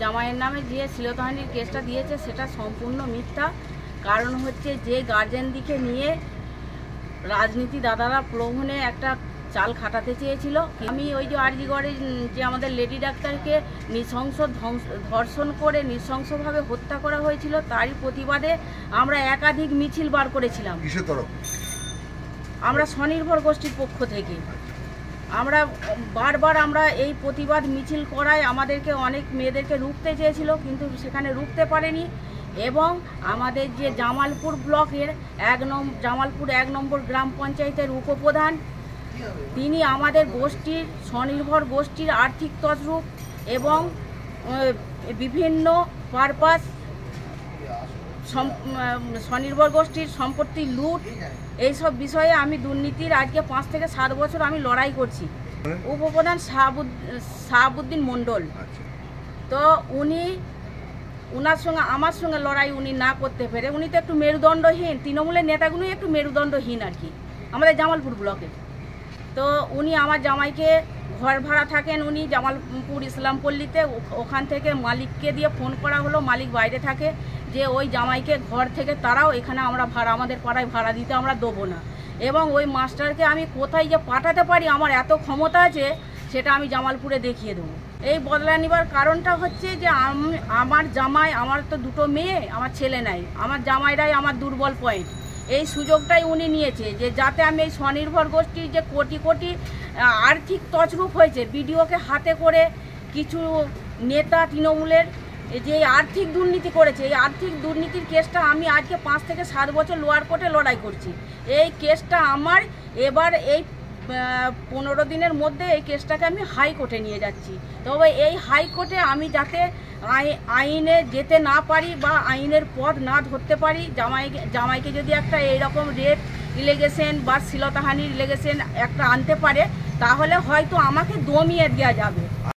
জামাইয়ের নামে যে শ্লীলতাহানির কেসটা দিয়েছে সেটা সম্পূর্ণ মিথ্যা। কারণ হচ্ছে যে গার্জেন দিকে নিয়ে রাজনীতি দাদারা প্রলোভনে একটা চাল খাটাতে চেয়েছিল। আমি ওই যে আরজিগড়ে যে আমাদের লেডি ডাক্তারকে নৃশংস ধর্ষণ করে নৃশংসভাবে হত্যা করা হয়েছিল, তারই প্রতিবাদে আমরা একাধিক মিছিল বার করেছিলাম। কিসের তরফ? আমরা স্বনির্ভর গোষ্ঠীর পক্ষ থেকে আমরা বারবার এই প্রতিবাদ মিছিল করায় আমাদেরকে অনেক মেয়েদেরকে রুখতে চেয়েছিল, কিন্তু সেখানে রুখতে পারেনি। এবং আমাদের যে জামালপুর ব্লকের জামালপুর 1 নম্বর গ্রাম পঞ্চায়েতের উপপ্রধান, তিনি আমাদের গোষ্ঠীর স্বনির্ভর গোষ্ঠীর আর্থিক তছরূপ এবং বিভিন্ন পারপাস স্বনির্ভর গোষ্ঠীর সম্পত্তি লুট, এইসব বিষয়ে আমি দুর্নীতির আজকে 5 থেকে 7 বছর আমি লড়াই করছি। উপপ্রধান শাহাবুদ্দিন মণ্ডল, তো উনার সঙ্গে আমার সঙ্গে লড়াই উনি না করতে পেরে, উনি তো একটু মেরুদণ্ডহীন, তৃণমূলের নেতাগুলোই একটু মেরুদণ্ডহীন আর কি আমাদের জামালপুর ব্লকে। তো উনি আমার জামাইকে ঘর ভাড়া থাকেন, উনি জামালপুর ইসলামপল্লীতে, ওখান থেকে মালিককে দিয়ে ফোন করা হলো, মালিক বাইরে থাকে, যে ওই জামাইকে ঘর থেকে তারাও এখানে আমরা ভাড়া, আমাদের পাড়ায় ভাড়া দিতে আমরা দেবো না। এবং ওই মাস্টারকে আমি কোথায় যে পাঠাতে পারি, আমার এত ক্ষমতা আছে, সেটা আমি জামালপুরে দেখিয়ে দেবো। এই বদলা নেবার কারণটা হচ্ছে যে আমার জামাই, আমার তো 2টো মেয়ে, আমার ছেলে নাই, আমার জামাইরাই আমার দুর্বল পয়েন্ট। এই সুযোগটাই উনি নিয়েছে যে যাতে আমি এই স্বনির্ভর গোষ্ঠীর যে কোটি কোটি আর্থিক তছরূপ হয়েছে, বিডিওকে হাতে করে কিছু নেতা তৃণমূলের যে আর্থিক দুর্নীতি করেছে, এই আর্থিক দুর্নীতির কেসটা আমি আজকে 5 থেকে 7 বছর লোয়ার কোর্টে লড়াই করছি। এই কেসটা আমার এবার এই 15 দিনের মধ্যে এই কেসটাকে আমি হাইকোর্টে নিয়ে যাচ্ছি। তবে এই হাইকোর্টে আমি যাতে আইনে যেতে না পারি বা আইনের পথ না ধরতে পারি, জামাইকে যদি একটা এইরকম রেপ ইলিগেশন বা শ্লীলতাহানির ইলিগেশন একটা আনতে পারে, তাহলে হয়তো আমাকে দমিয়ে দেওয়া যাবে।